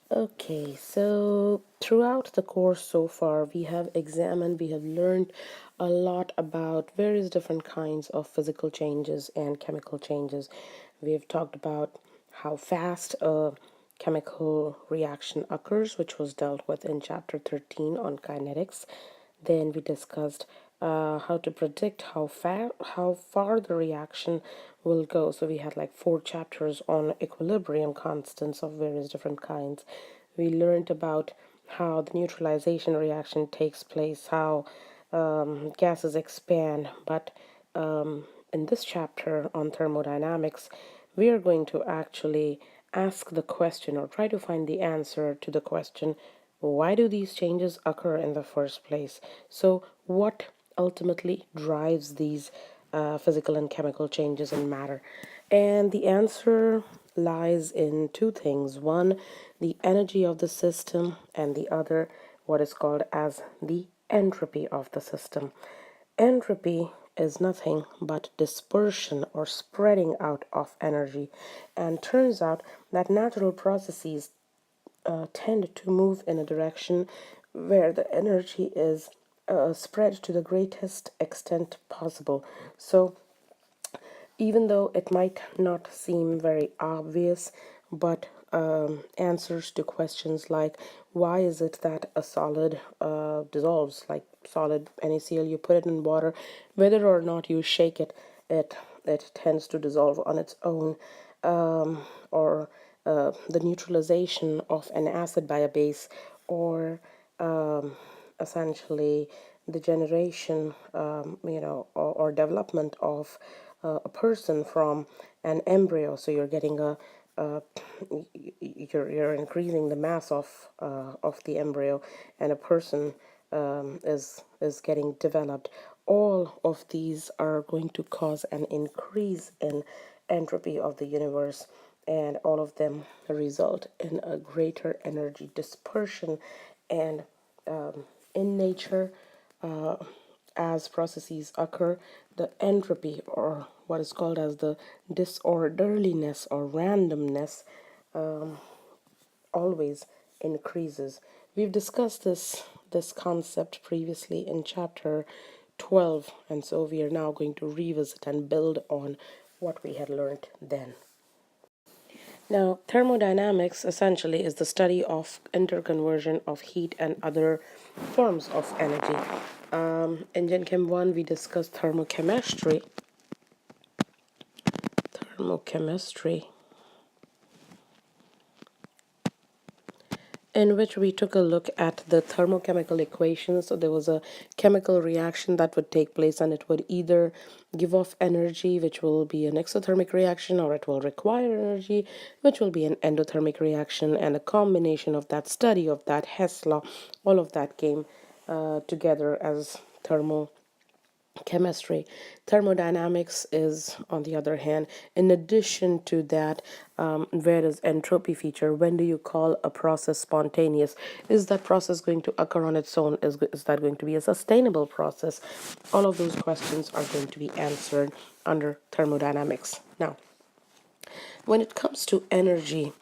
Okay, so throughout the course so far, we have learned a lot about various different kinds of physical changes and chemical changes. We have talked about how fast a chemical reaction occurs, which was dealt with in chapter 13 on kinetics. Then we discussed how to predict how far the reaction will go. So we had like 4 chapters on equilibrium constants of various different kinds. We learned about how the neutralization reaction takes place, how gases expand. But in this chapter on thermodynamics, we are going to actually ask the question or try to find the answer to the question, why do these changes occur in the first place? So, what ultimately drives these physical and chemical changes in matter? And the answer lies in two things: one, the energy of the system, and the other, what is called as the entropy of the system. Entropy is nothing but dispersion or spreading out of energy, and turns out that natural processes tend to move in a direction where the energy is spread to the greatest extent possible. So, even though it might not seem very obvious, but answers to questions like why is it that a solid dissolves, like solid NaCl, you put it in water, whether or not you shake it, it tends to dissolve on its own, or the neutralization of an acid by a base, or essentially the generation, or development of a person from an embryo. So you're getting you're increasing the mass of the embryo, and a person is getting developed. All of these are going to cause an increase in entropy of the universe, and all of them result in a greater energy dispersion. And in nature, as processes occur, the entropy, or what is called as the disorderliness or randomness, always increases. We've discussed this concept previously in chapter 12, and so we are now going to revisit and build on what we had learned then. Now, thermodynamics essentially is the study of interconversion of heat and other forms of energy. In Gen Chem 1, we discussed thermochemistry. Thermochemistry, in which we took a look at the thermochemical equations. So there was a chemical reaction that would take place, and it would either give off energy, which will be an exothermic reaction, or it will require energy, which will be an endothermic reaction. And a combination of that study of that Hess law, all of that came together as chemistry. Thermodynamics is, on the other hand, in addition to that, where does entropy feature? When do you call a process spontaneous? Is that process going to occur on its own? Is that going to be a sustainable process? All of those questions are going to be answered under thermodynamics. Now, when it comes to energy,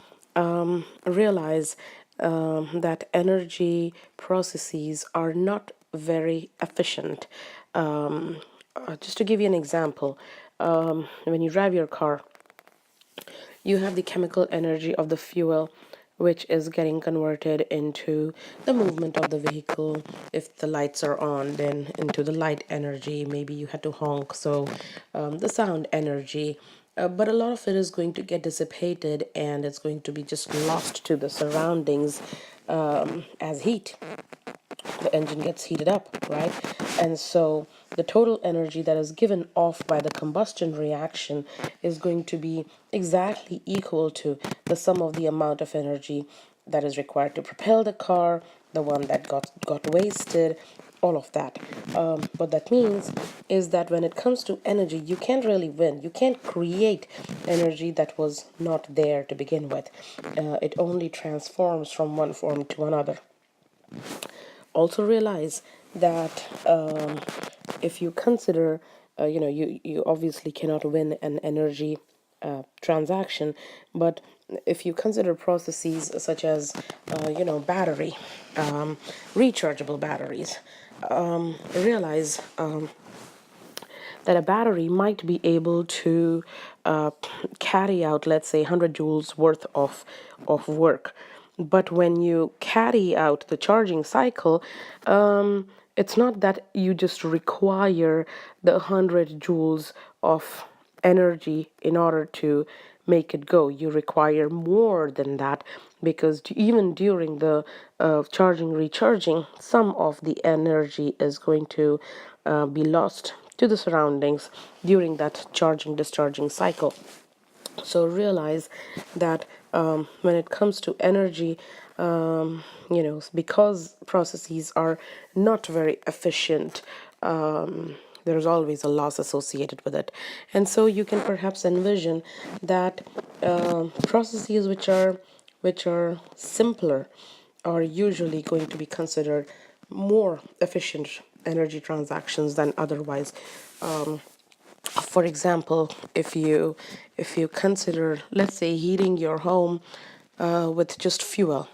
realize that energy processes are not very efficient. Just to give you an example, when you drive your car, you have the chemical energy of the fuel, which is getting converted into the movement of the vehicle. If the lights are on, then into the light energy. Maybe you had to honk, so the sound energy. But a lot of it is going to get dissipated, and it's going to be just lost to the surroundings as heat. The engine gets heated up, right? And so the total energy that is given off by the combustion reaction is going to be exactly equal to the sum of the amount of energy that is required to propel the car, the one that got wasted, all of that. What that means is that when it comes to energy, you can't really win. You can't create energy that was not there to begin with. It only transforms from one form to another. Also realize that if you consider, you obviously cannot win an energy transaction. But if you consider processes such as, battery, rechargeable batteries, realize that a battery might be able to uh, carry out, let's say, 100 joules worth of work. But when you carry out the charging cycle, it's not that you just require the 100 joules of energy in order to make it go. You require more than that, because even during the charging, recharging, some of the energy is going to be lost to the surroundings during that charging discharging cycle. So realize that when it comes to energy, because processes are not very efficient, there's always a loss associated with it. And so you can perhaps envision that processes which are simpler are usually going to be considered more efficient energy transactions than otherwise. For example, if you consider, let's say, heating your home with just fuel,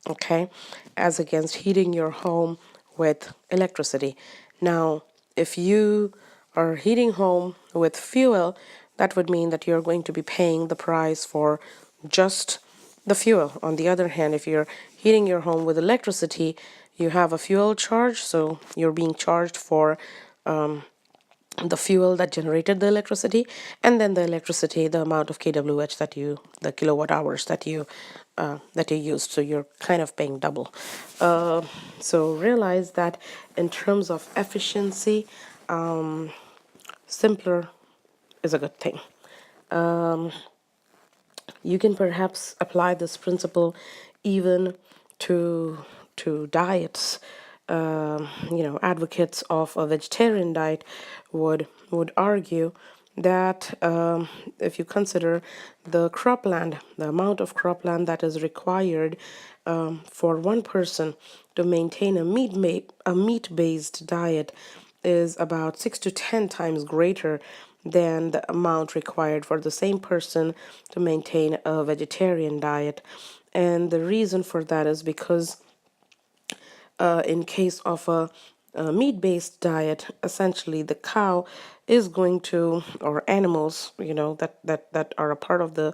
okay, as against heating your home with electricity. Now, if you are heating home with fuel, that would mean that you're going to be paying the price for just the fuel. On the other hand, if you're heating your home with electricity, you have a fuel charge, so you're being charged for the fuel that generated the electricity, and then the electricity, the amount of kWh the kilowatt hours that you used. So you're kind of paying double. So realize that in terms of efficiency, simpler is a good thing. You can perhaps apply this principle even to diets. Advocates of a vegetarian diet would argue that if you consider the cropland, the amount of cropland that is required for one person to maintain a meat-based diet is about 6 to 10 times greater than the amount required for the same person to maintain a vegetarian diet. And the reason for that is because in case of a meat-based diet, essentially the cow is going to, or animals, that are a part of the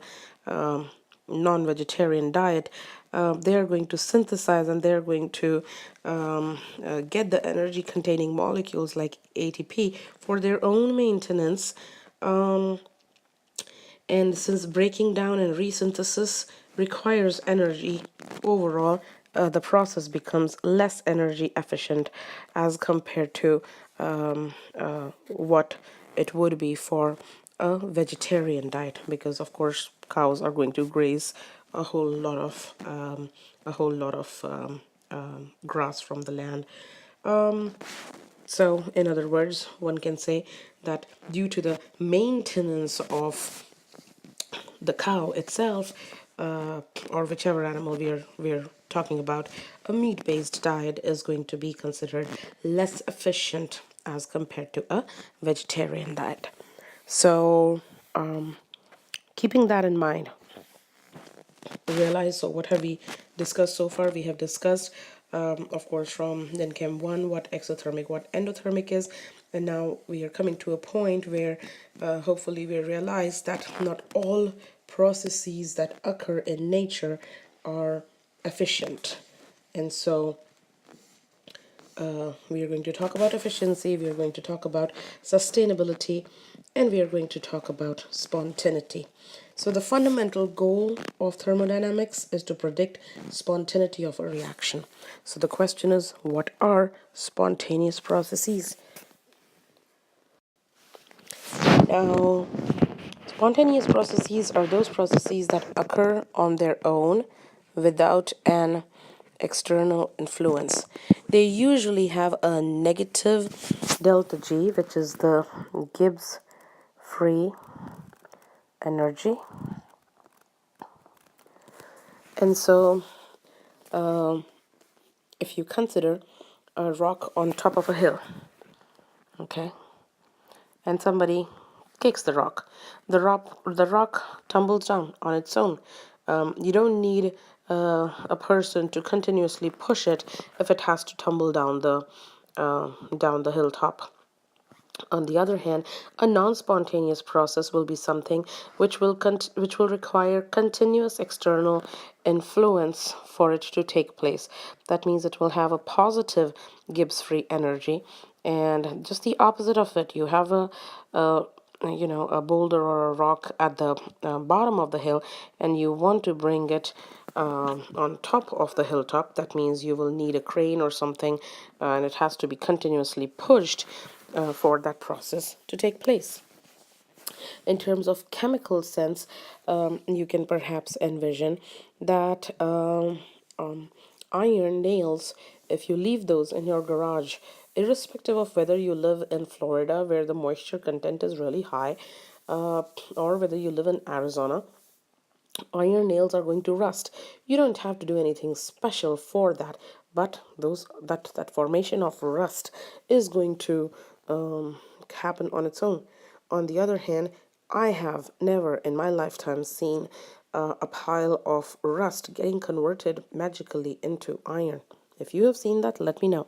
non-vegetarian diet, they're going to synthesize and they're going to get the energy-containing molecules like ATP for their own maintenance. And since breaking down and resynthesis requires energy overall, the process becomes less energy efficient as compared to what it would be for a vegetarian diet, because of course cows are going to graze a whole lot of grass from the land. So, in other words, one can say that due to the maintenance of the cow itself, or whichever animal we're talking about, a meat-based diet is going to be considered less efficient as compared to a vegetarian diet. So, keeping that in mind, realize, so what have we discussed so far? We have discussed, of course, from NChem 1 what exothermic, what endothermic is, and now we are coming to a point where hopefully we realize that not all processes that occur in nature are efficient. And so we are going to talk about efficiency, we are going to talk about sustainability, and we are going to talk about spontaneity. So the fundamental goal of thermodynamics is to predict spontaneity of a reaction. So the question is, what are spontaneous processes? Now, spontaneous processes are those processes that occur on their own without an external influence. They usually have a negative delta G, which is the Gibbs free energy. And so, if you consider a rock on top of a hill, okay, and somebody kicks the rock. The rock tumbles down on its own. You don't need a person to continuously push it if it has to tumble down the hilltop. On the other hand, a non-spontaneous process will be something which will require continuous external influence for it to take place. That means it will have a positive Gibbs free energy, and just the opposite of it. You have a a boulder or a rock at the bottom of the hill, and you want to bring it on top of the hilltop. That means you will need a crane or something, and it has to be continuously pushed for that process to take place. In terms of chemical sense, you can perhaps envision that iron nails, if you leave those in your garage, irrespective of whether you live in Florida where the moisture content is really high, or whether you live in Arizona, iron nails are going to rust. You don't have to do anything special for that, but that formation of rust is going to happen on its own. On the other hand, I have never in my lifetime seen a pile of rust getting converted magically into iron. If you have seen that, let me know.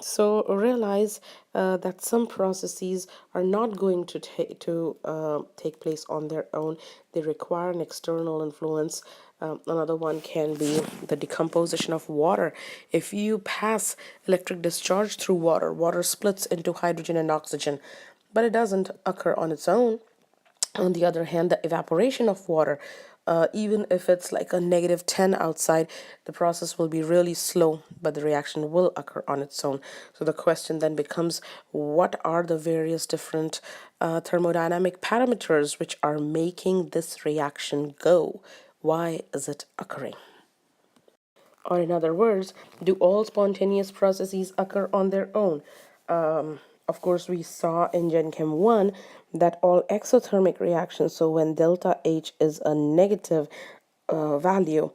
So realize that some processes are not going to take place on their own. They require an external influence. Another one can be the decomposition of water. If you pass electric discharge through water, water splits into hydrogen and oxygen, but it doesn't occur on its own. On the other hand, the evaporation of water, even if it's like a negative 10 outside, the process will be really slow, but the reaction will occur on its own. So the question then becomes, what are the various different thermodynamic parameters which are making this reaction go? Why is it occurring? Or in other words, do all spontaneous processes occur on their own? Of course, we saw in Gen Chem 1 that all exothermic reactions, so when delta H is a negative value,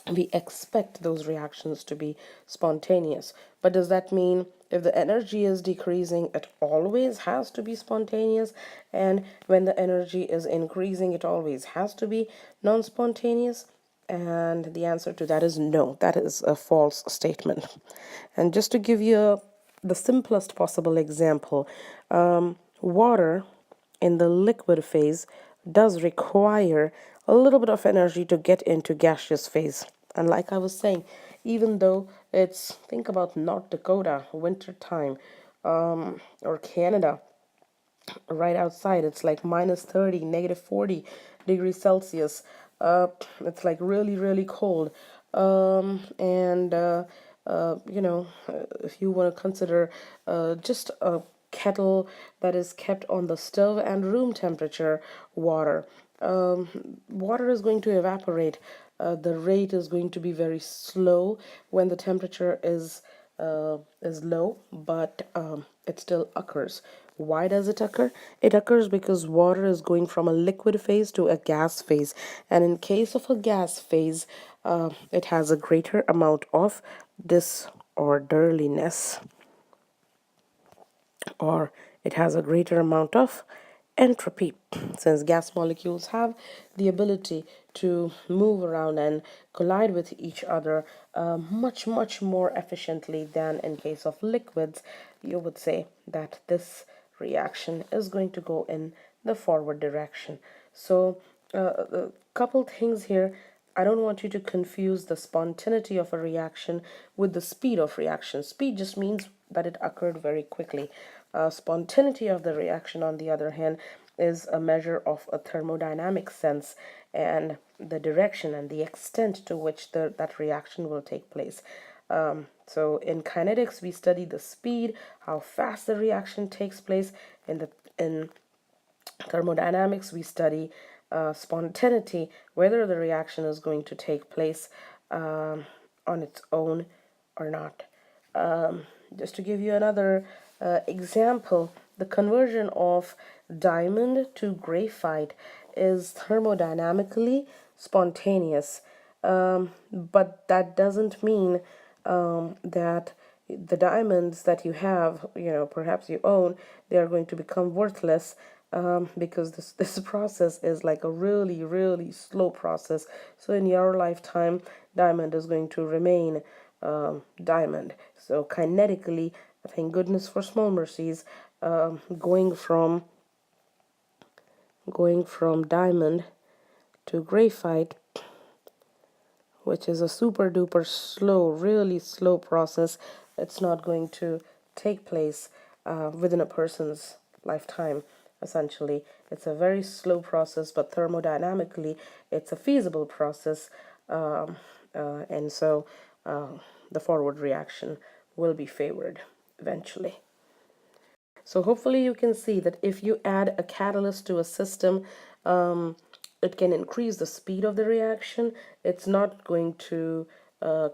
we expect those reactions to be spontaneous. But does that mean if the energy is decreasing, it always has to be spontaneous? And when the energy is increasing, it always has to be non spontaneous? And the answer to that is no, that is a false statement. And just to give you the simplest possible example, water in the liquid phase does require a little bit of energy to get into gaseous phase. And like I was saying, even though think about North Dakota, winter time, or Canada, right outside, it's like minus 30, negative 40 degrees Celsius. It's like really, really cold. And if you want to consider just a kettle that is kept on the stove and room temperature water, water is going to evaporate. The rate is going to be very slow when the temperature is low, but it still occurs. Why does it occur? It occurs because water is going from a liquid phase to a gas phase, and in case of a gas phase, it has a greater amount of disorderliness, or it has a greater amount of entropy, since gas molecules have the ability to move around and collide with each other much more efficiently than in case of liquids. You would say that this reaction is going to go in the forward direction. So a couple things here. I don't want you to confuse the spontaneity of a reaction with the speed of reaction. Speed just means that it occurred very quickly. Spontaneity of the reaction, on the other hand, is a measure of a thermodynamic sense and the direction and the extent to which that reaction will take place. So in kinetics, we study the speed, how fast the reaction takes place. In thermodynamics, we study spontaneity, whether the reaction is going to take place on its own or not. Just to give you another example, the conversion of diamond to graphite is thermodynamically spontaneous, but that doesn't mean that the diamonds that you have, perhaps you own, they are going to become worthless, because this process is like a really, really slow process. So in your lifetime, diamond is going to remain diamond. So kinetically, thank goodness for small mercies, going from diamond to graphite, which is a super duper slow, really slow process. It's not going to take place within a person's lifetime, essentially. It's a very slow process, but thermodynamically, it's a feasible process. And so the forward reaction will be favored eventually. So hopefully you can see that if you add a catalyst to a system, it can increase the speed of the reaction. It's not going to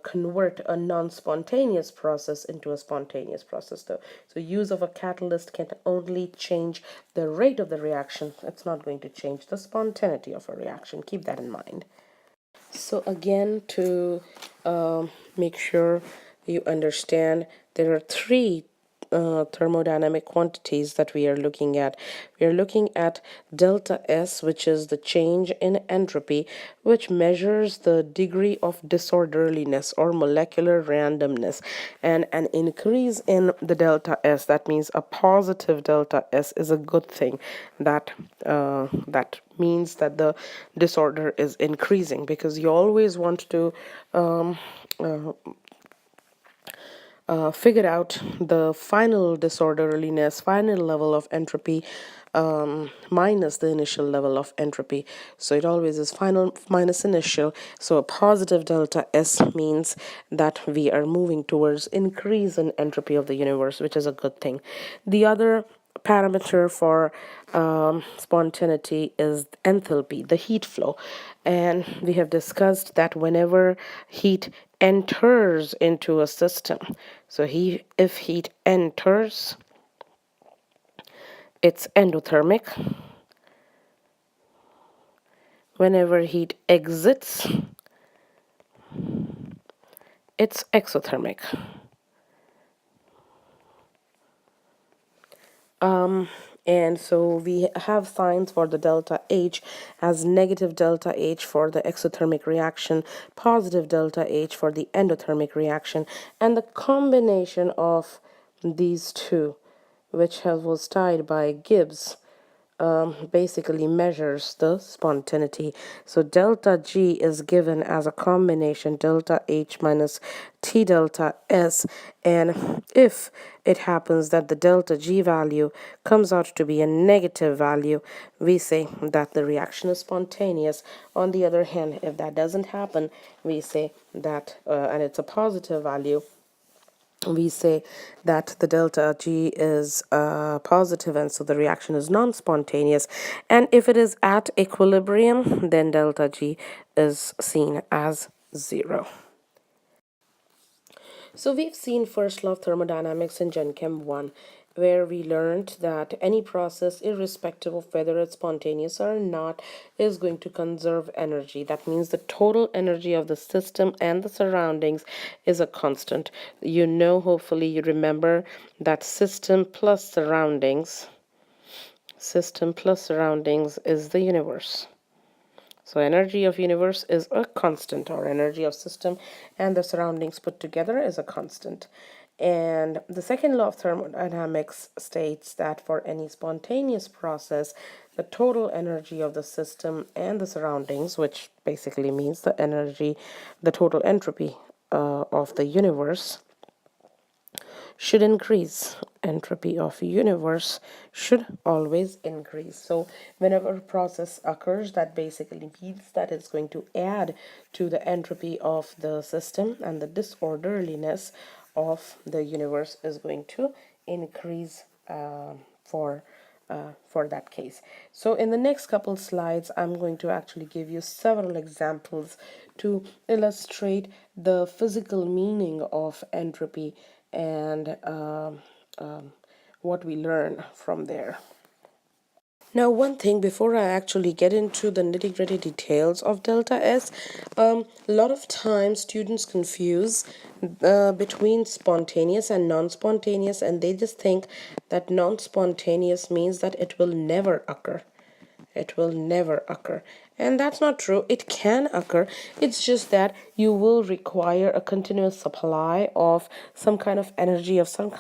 convert a non-spontaneous process into a spontaneous process, though. So use of a catalyst can only change the rate of the reaction. It's not going to change the spontaneity of a reaction. Keep that in mind. So again, to make sure you understand, there are three thermodynamic quantities that we are looking at. We are looking at delta S, which is the change in entropy, which measures the degree of disorderliness or molecular randomness. And an increase in the delta S, that means a positive delta S, is a good thing. That means that the disorder is increasing, because you always want to figure out the final disorderliness, final level of entropy, minus the initial level of entropy. So it always is final minus initial. So a positive delta S means that we are moving towards increase in entropy of the universe, which is a good thing. The other parameter for spontaneity is enthalpy, the heat flow. And we have discussed that whenever heat enters into a system, so if heat enters, it's endothermic. Whenever heat exits, it's exothermic. And so we have signs for the delta H as negative delta H for the exothermic reaction, positive delta H for the endothermic reaction, and the combination of these two, which was tied by Gibbs, basically measures the spontaneity. So delta G is given as a combination delta H minus T delta S, and if it happens that the delta G value comes out to be a negative value, we say that the reaction is spontaneous. On the other hand, if that doesn't happen, we say that, and it's a positive value, we say that the delta G is positive, and so the reaction is non-spontaneous. And if it is at equilibrium, then delta G is seen as 0. So we've seen first law of thermodynamics in Gen Chem 1, where we learned that any process, irrespective of whether it's spontaneous or not, is going to conserve energy. That means the total energy of the system and the surroundings is a constant. Hopefully you remember that system plus surroundings is the universe. So energy of universe is a constant, or energy of system and the surroundings put together is a constant. And the second law of thermodynamics states that for any spontaneous process, the total energy of the system and the surroundings, which basically means the total entropy of the universe, should increase. Entropy of universe should always increase. So whenever a process occurs, that basically means that it's going to add to the entropy of the system, and the disorderliness of the universe is going to increase for that case. So in the next couple slides, I'm going to actually give you several examples to illustrate the physical meaning of entropy and what we learn from there. Now, one thing before I actually get into the nitty-gritty details of delta S, a lot of times students confuse between spontaneous and non-spontaneous, and they just think that non-spontaneous means that it will never occur. It will never occur. And that's not true. It can occur. It's just that you will require a continuous supply of some kind of energy of some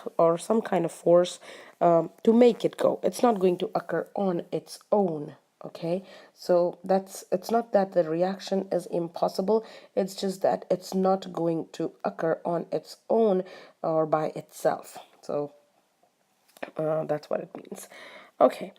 kind of force to make it go. It's not going to occur on its own. Okay, so it's not that the reaction is impossible, it's just that it's not going to occur on its own or by itself. So that's what it means. Okay.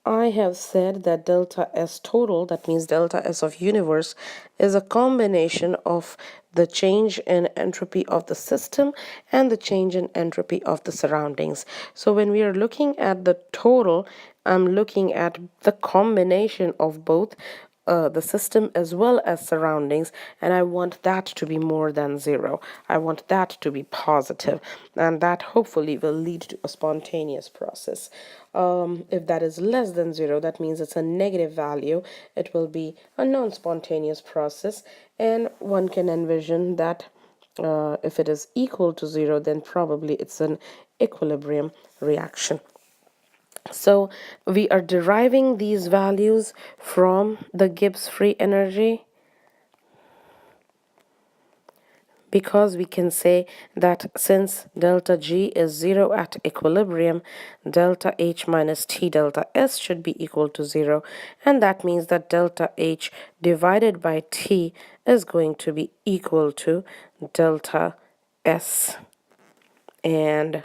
I have said that delta S total, that means delta S of universe, is a combination of the change in entropy of the system and the change in entropy of the surroundings. So when we are looking at the total, I'm looking at the combination of both the system as well as surroundings, and I want that to be more than zero. I want that to be positive, and that hopefully will lead to a spontaneous process. If that is less than zero, that means it's a negative value. It will be a non-spontaneous process, and one can envision that if it is equal to zero, then probably it's an equilibrium reaction. So we are deriving these values from the Gibbs free energy, because we can say that since delta G is 0 at equilibrium, delta H minus T delta S should be equal to 0, and that means that delta H divided by T is going to be equal to delta S. And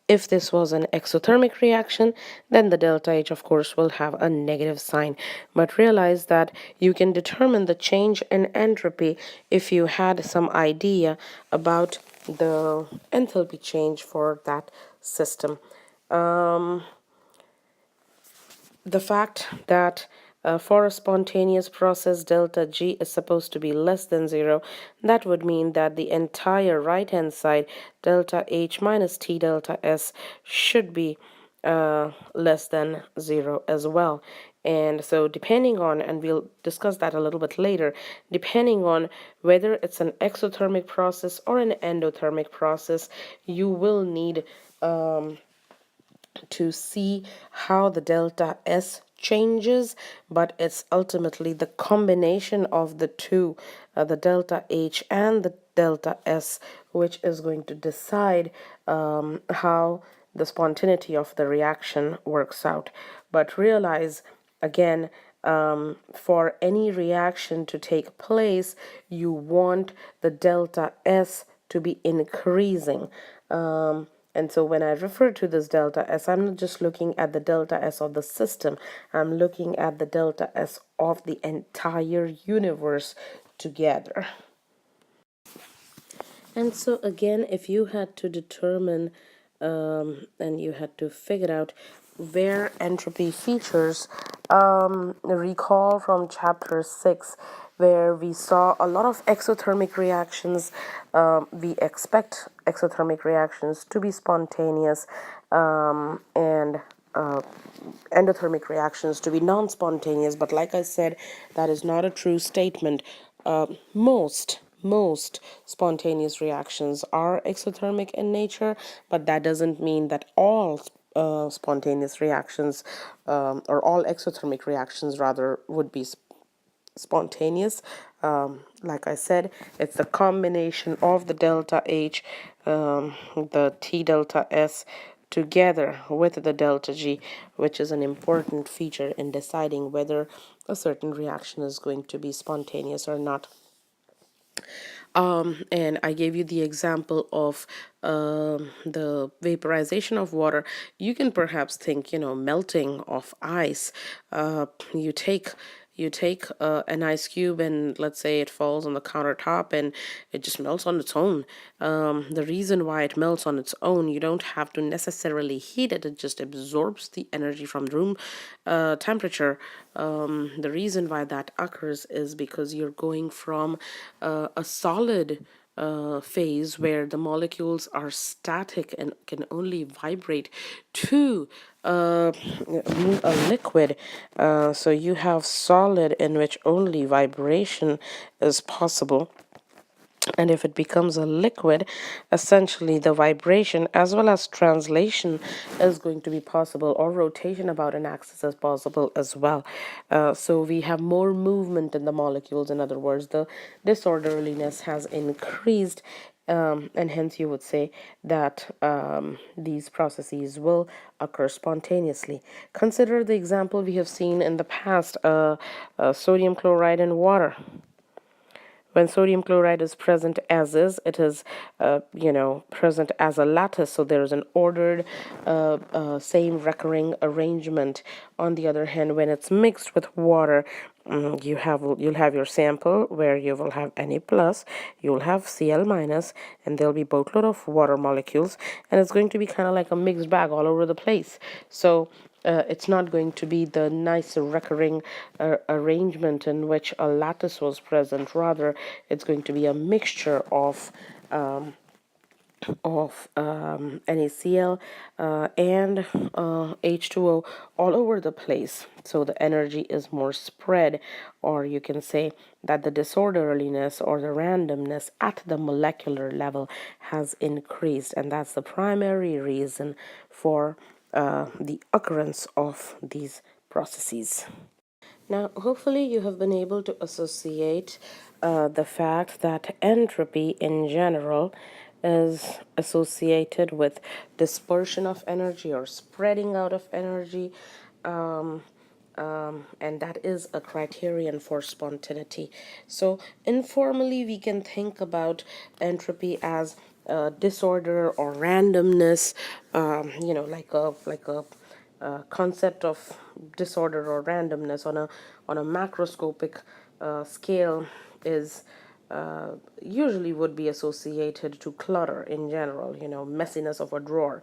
if this was an exothermic reaction, then the delta H, of course, will have a negative sign. But realize that you can determine the change in entropy if you had some idea about the enthalpy change for that system. The fact that for a spontaneous process delta G is supposed to be less than 0, that would mean that the entire right hand side delta H minus T delta S should be less than 0 as well. And so depending on, and we'll discuss that a little bit later, depending on whether it's an exothermic process or an endothermic process, you will need to see how the delta S changes, but it's ultimately the combination of the two, the delta H and the delta S, which is going to decide how the spontaneity of the reaction works out. But realize again, for any reaction to take place, you want the delta S to be increasing. And so when I refer to this delta S, I'm not just looking at the delta S of the system, I'm looking at the delta S of the entire universe together. And so again, if you had to determine and you had to figure out where entropy features, recall from chapter 6, where we saw a lot of exothermic reactions. We expect exothermic reactions to be spontaneous, and endothermic reactions to be non-spontaneous. But like I said, that is not a true statement. Most spontaneous reactions are exothermic in nature, but that doesn't mean that all spontaneous reactions or all exothermic reactions rather would be spontaneous. Like I said, it's the combination of the delta H, the T delta S, together with the delta G, which is an important feature in deciding whether a certain reaction is going to be spontaneous or not. And I gave you the example of the vaporization of water. You can perhaps think, melting of ice. You take an ice cube and let's say it falls on the countertop and it just melts on its own. The reason why it melts on its own, you don't have to necessarily heat it, it just absorbs the energy from room temperature. The reason why that occurs is because you're going from a solid phase where the molecules are static and can only vibrate to a liquid. So you have solid in which only vibration is possible. And if it becomes a liquid, essentially the vibration as well as translation is going to be possible, or rotation about an axis is possible as well. So we have more movement in the molecules. In other words, the disorderliness has increased. And hence you would say that these processes will occur spontaneously. Consider the example we have seen in the past, sodium chloride and water. When sodium chloride is present as is, it is, present as a lattice. So there is an ordered, same recurring arrangement. On the other hand, when it's mixed with water, you'll have your sample where you will have Na plus, you'll have Cl minus, and there'll be boatload of water molecules, and it's going to be kind of like a mixed bag all over the place. So it's not going to be the nice recurring arrangement in which a lattice was present. Rather, it's going to be a mixture of NaCl and H2O all over the place. So the energy is more spread, or you can say that the disorderliness or the randomness at the molecular level has increased, and that's the primary reason for the occurrence of these processes. Now, hopefully, you have been able to associate the fact that entropy in general is associated with dispersion of energy or spreading out of energy, and that is a criterion for spontaneity. So, informally, we can think about entropy as disorder or randomness, like a concept of disorder or randomness on a macroscopic scale is usually would be associated to clutter in general, messiness of a drawer.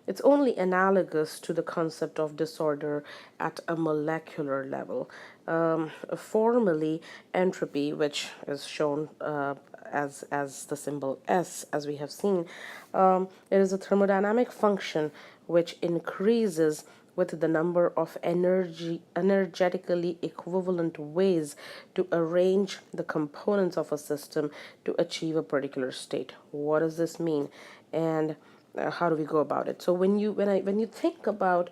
It's only analogous to the concept of disorder at a molecular level. Formally, entropy, which is shown as the symbol S, as we have seen, it is a thermodynamic function which increases with the number of energetically equivalent ways to arrange the components of a system to achieve a particular state. What does this mean, and how do we go about it? So when you think about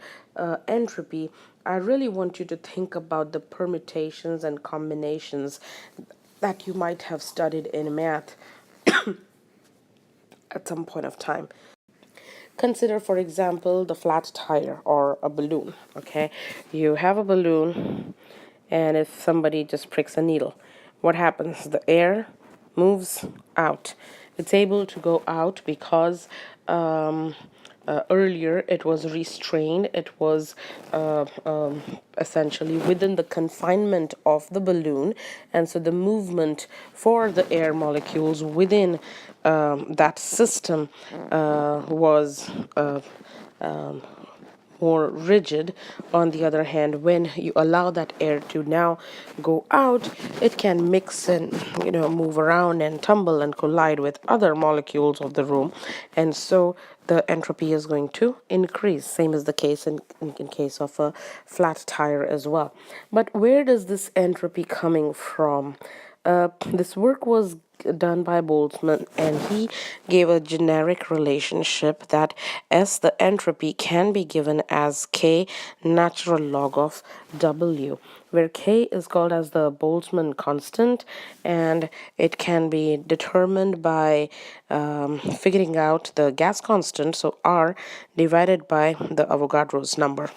entropy, I really want you to think about the permutations and combinations that you might have studied in math at some point of time. Consider, for example, the flat tire or a balloon. Okay, you have a balloon, and if somebody just pricks a needle, what happens? The air moves out. It's able to go out because earlier it was restrained. It was essentially within the confinement of the balloon, and so the movement for the air molecules within that system was more rigid. On the other hand, when you allow that air to now go out, it can mix and move around and tumble and collide with other molecules of the room, and so the entropy is going to increase. Same is the case in case of a flat tire as well. But where does this entropy coming from? This work was done by Boltzmann, and he gave a generic relationship that S, the entropy, can be given as K natural log of W, where K is called as the Boltzmann constant, and it can be determined by figuring out the gas constant, so R divided by the Avogadro's number.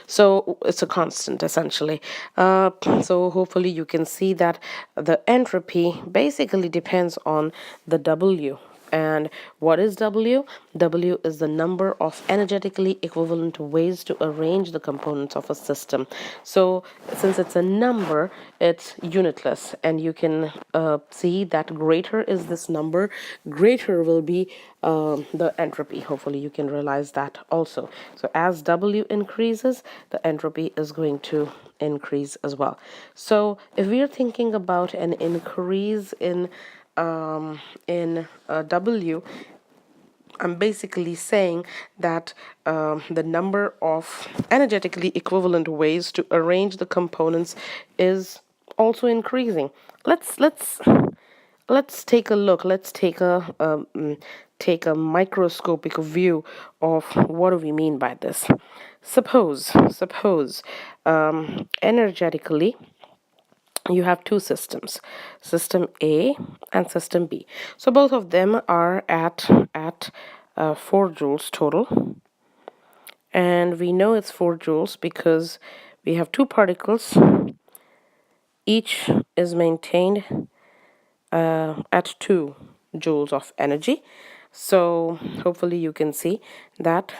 So it's a constant essentially. So hopefully you can see that the entropy basically depends on the W. And what is W? W is the number of energetically equivalent ways to arrange the components of a system. So since it's a number, it's unitless, and you can see that greater is this number, greater will be the entropy. Hopefully you can realize that also. So as W increases, the entropy is going to increase as well. So if we are thinking about an increase in in W, I'm basically saying that the number of energetically equivalent ways to arrange the components is also increasing. Let's take a look. Let's take a microscopic view of what do we mean by this. Suppose energetically you have two systems, system A and system B. So both of them are at 4 joules total, and we know it's 4 joules because we have two particles. Each is maintained at 2 joules of energy. So hopefully you can see that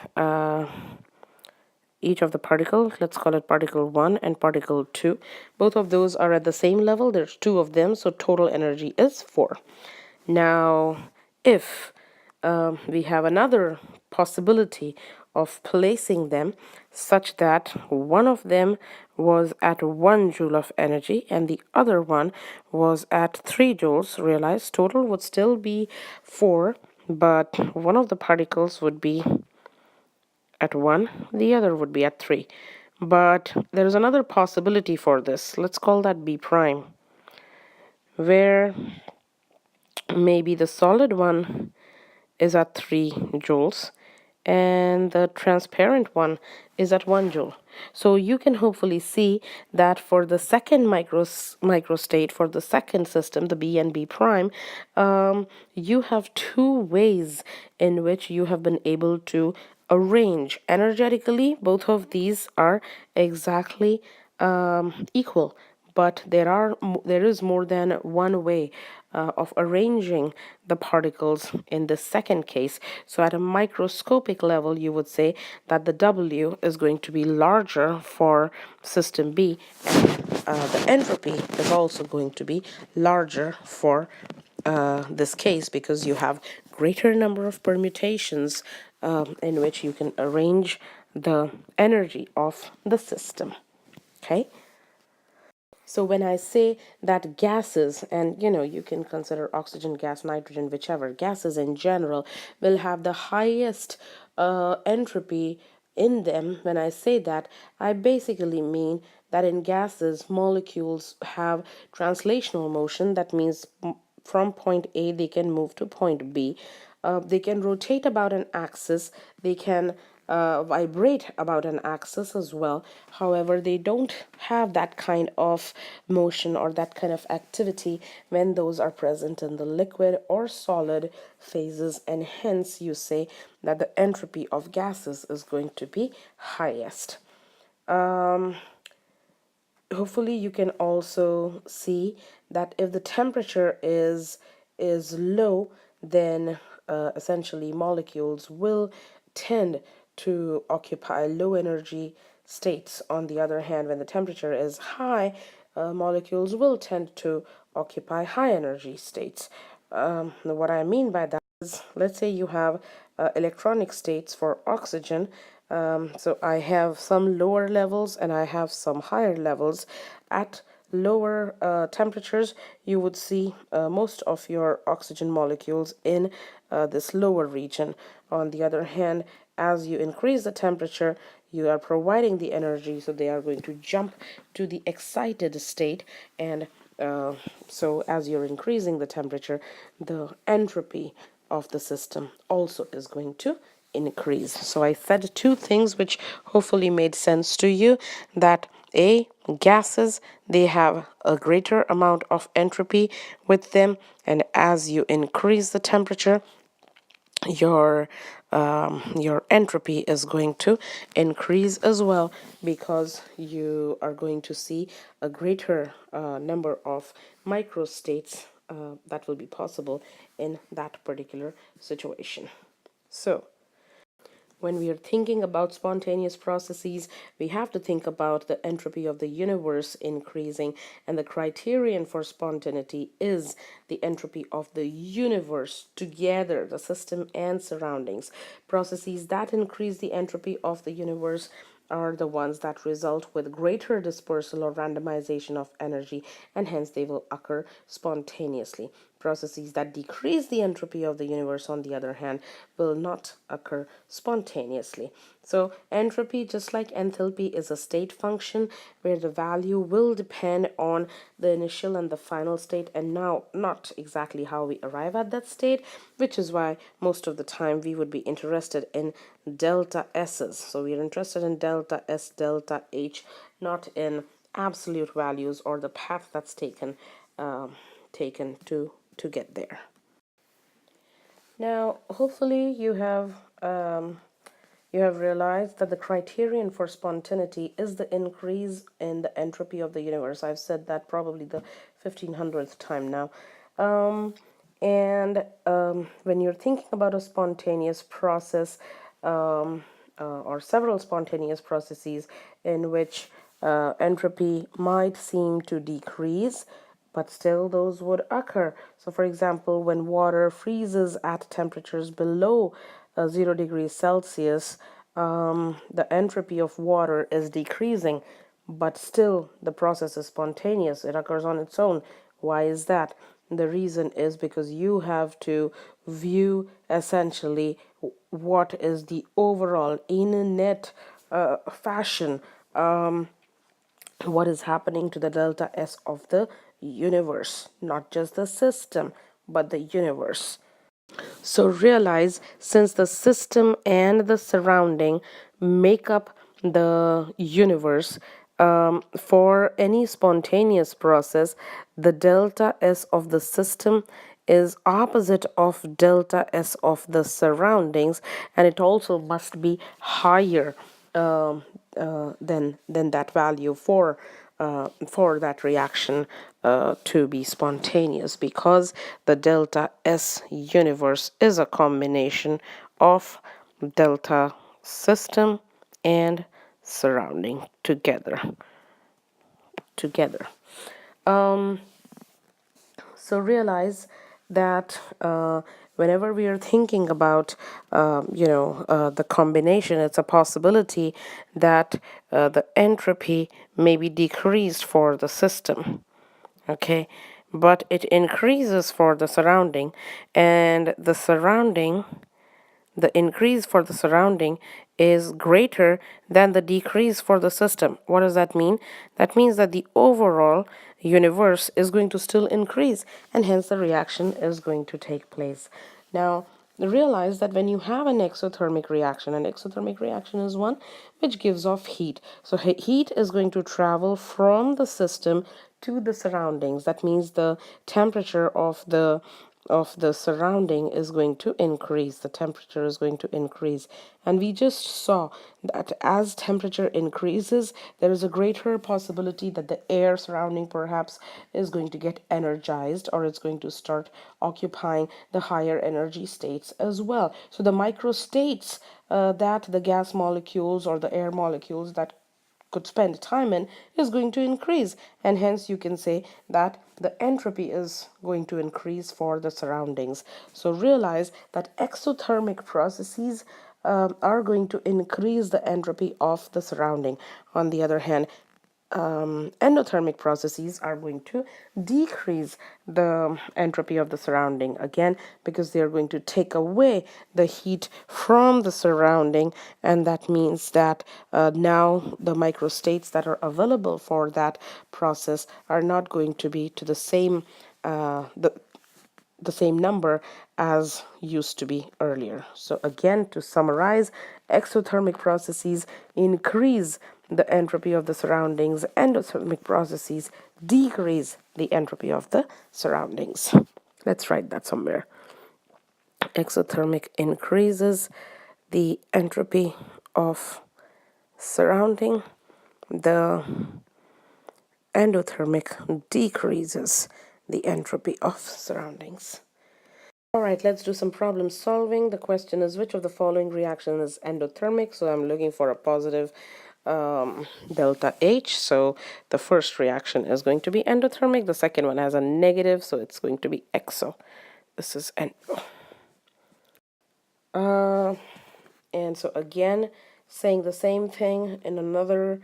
each of the particles, let's call it particle 1 and particle 2, both of those are at the same level. There's two of them, so total energy is 4. Now, if we have another possibility of placing them such that one of them was at 1 joule of energy and the other one was at 3 joules, realize total would still be 4, but one of the particles would be at 1, the other would be at 3. But there's another possibility for this. Let's call that B prime, where maybe the solid one is at 3 joules and the transparent one is at 1 joule. So you can hopefully see that for the second microstate, for the second system, the B and B prime, you have two ways in which you have been able to arrange energetically. Both of these are exactly equal, but there is more than one way of arranging the particles in the second case. So at a microscopic level, you would say that the W is going to be larger for system B, and the entropy is also going to be larger for this case, because you have greater number of permutations in which you can arrange the energy of the system. Okay. So when I say that gases, and you can consider oxygen gas, nitrogen, whichever, gases in general will have the highest entropy in them, when I say that, I basically mean that in gases, molecules have translational motion. That means from point A, they can move to point B. They can rotate about an axis. They can vibrate about an axis as well. However, they don't have that kind of motion or that kind of activity when those are present in the liquid or solid phases, and hence you say that the entropy of gases is going to be highest. Hopefully you can also see that if the temperature is low, then essentially molecules will tend to occupy low energy states. On the other hand, when the temperature is high, molecules will tend to occupy high energy states. What I mean by that is, let's say you have electronic states for oxygen. So I have some lower levels and I have some higher levels. At lower temperatures, you would see most of your oxygen molecules in this lower region. On the other hand, as you increase the temperature, you are providing the energy, so they are going to jump to the excited state, and so as you're increasing the temperature, the entropy of the system also is going to increase. So I said two things which hopefully made sense to you, that gases, they have a greater amount of entropy with them, and as you increase the temperature, your entropy is going to increase as well, because you are going to see a greater number of microstates that will be possible in that particular situation. So when we are thinking about spontaneous processes, we have to think about the entropy of the universe increasing, and the criterion for spontaneity is the entropy of the universe together, the system and surroundings. Processes that increase the entropy of the universe are the ones that result with greater dispersal or randomization of energy, and hence they will occur spontaneously. Processes that decrease the entropy of the universe, on the other hand, will not occur spontaneously. So entropy, just like enthalpy, is a state function where the value will depend on the initial and the final state, and now not exactly how we arrive at that state, which is why most of the time we would be interested in delta S's. So we are interested in delta S, delta H, not in absolute values or the path that's taken to get there. Now, hopefully you have realized that the criterion for spontaneity is the increase in the entropy of the universe. I've said that probably the 1500th time now. When you're thinking about a spontaneous process, or several spontaneous processes in which entropy might seem to decrease, but still those would occur. So, for example, when water freezes at temperatures below 0 degrees Celsius, the entropy of water is decreasing, but still the process is spontaneous. It occurs on its own. Why is that? The reason is because you have to view essentially what is the overall in a net fashion, what is happening to the delta S of the universe, not just the system, but the universe. So realize, since the system and the surrounding make up the universe, for any spontaneous process, the delta S of the system is opposite of delta S of the surroundings, and it also must be higher than that value for that reaction to be spontaneous, because the delta S universe is a combination of delta system and surrounding together. So realize that whenever we are thinking about, the combination, it's a possibility that the entropy may be decreased for the system, okay, but it increases for the surrounding, and the increase for the surrounding is greater than the decrease for the system. What does that mean? That means that the overall universe is going to still increase, and hence the reaction is going to take place. Now, realize that when you have an exothermic reaction is one which gives off heat. So heat is going to travel from the system to the surroundings. That means the temperature of the surrounding is going to increase, the temperature is going to increase. And we just saw that as temperature increases, there is a greater possibility that the air surrounding perhaps is going to get energized, or it's going to start occupying the higher energy states as well. So the microstates that the gas molecules or the air molecules that could spend time in is going to increase, and hence you can say that the entropy is going to increase for the surroundings. So realize that exothermic processes are going to increase the entropy of the surrounding. On the other hand, endothermic processes are going to decrease the entropy of the surrounding, again because they are going to take away the heat from the surrounding, and that means that now the microstates that are available for that process are not going to be to the same number as used to be earlier. So again, to summarize, exothermic processes increase the entropy of the surroundings, endothermic processes decrease the entropy of the surroundings. Let's write that somewhere. Exothermic increases the entropy of surrounding, the endothermic decreases the entropy of surroundings. All right, let's do some problem solving. The question is, which of the following reaction is endothermic? So I'm looking for a positive delta H. So the first reaction is going to be endothermic. The second one has a negative, so it's going to be exo. This is endo. And so again, saying the same thing in another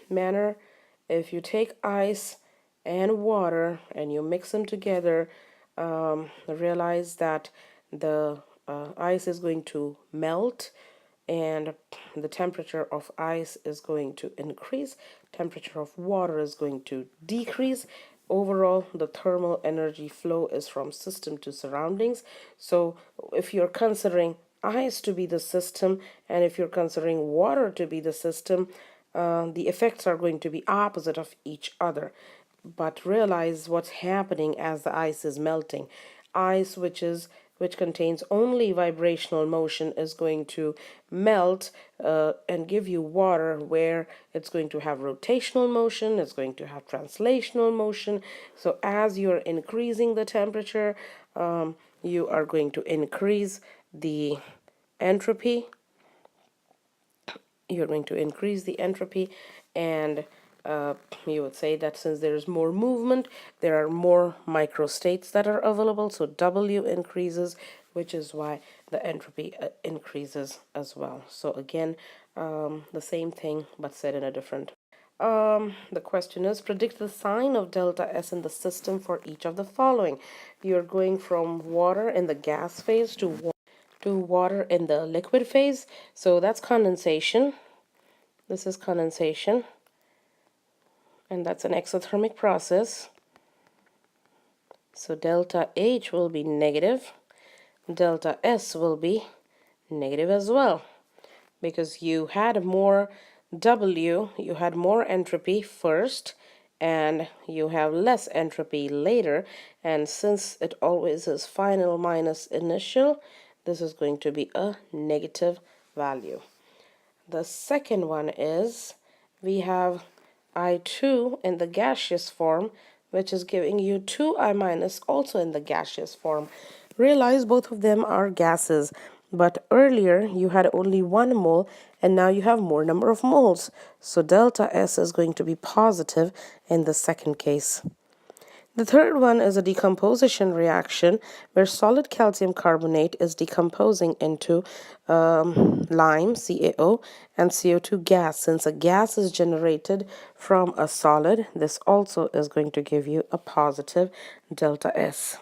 manner. If you take ice and water and you mix them together, realize that the ice is going to melt and the temperature of ice is going to increase, temperature of water is going to decrease. Overall, the thermal energy flow is from system to surroundings. So if you're considering ice to be the system and if you're considering water to be the system, the effects are going to be opposite of each other. But realize what's happening as the ice is melting. Ice, which contains only vibrational motion, is going to melt and give you water where it's going to have rotational motion, it's going to have translational motion. So as you're increasing the temperature, you are going to increase the entropy. You're going to increase the entropy, and you would say that since there's more movement, there are more microstates that are available, so W increases, which is why the entropy increases as well. So again, the same thing but said in a different. The question is, predict the sign of delta S in the system for each of the following. You're going from water in the gas phase to water in the liquid phase. So that's condensation. This is condensation. And that's an exothermic process. So delta H will be negative. Delta S will be negative as well. Because you had more W, you had more entropy first, and you have less entropy later. And since it always is final minus initial, this is going to be a negative value. The second one is we have I2 in the gaseous form, which is giving you 2I minus also in the gaseous form. Realize both of them are gases, but earlier you had only 1 mole and now you have more number of moles. So delta S is going to be positive in the second case. The third one is a decomposition reaction where solid calcium carbonate is decomposing into lime, CaO, and CO2 gas. Since a gas is generated from a solid, this also is going to give you a positive delta S.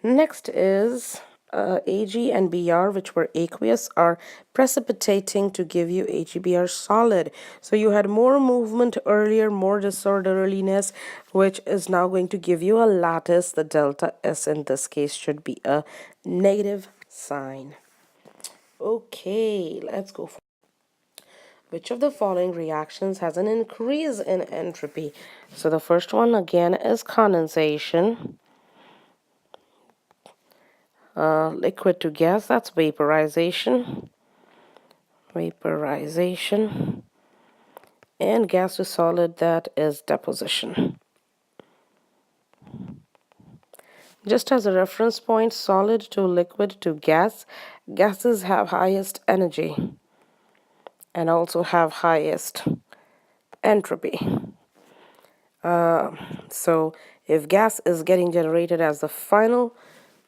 Next is Ag and Br, which were aqueous, are precipitating to give you AgBr solid. So you had more movement earlier, more disorderliness, which is now going to give you a lattice. The delta S in this case should be a negative sign. Okay, let's go for which of the following reactions has an increase in entropy? So the first one again is condensation. Liquid to gas, that's vaporization. Vaporization. And gas to solid, that is deposition. Just as a reference point, solid to liquid to gas, gases have highest energy and also have highest entropy. So if gas is getting generated as the final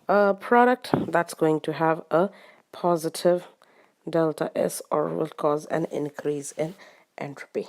product, that's going to have a positive delta S or will cause an increase in entropy.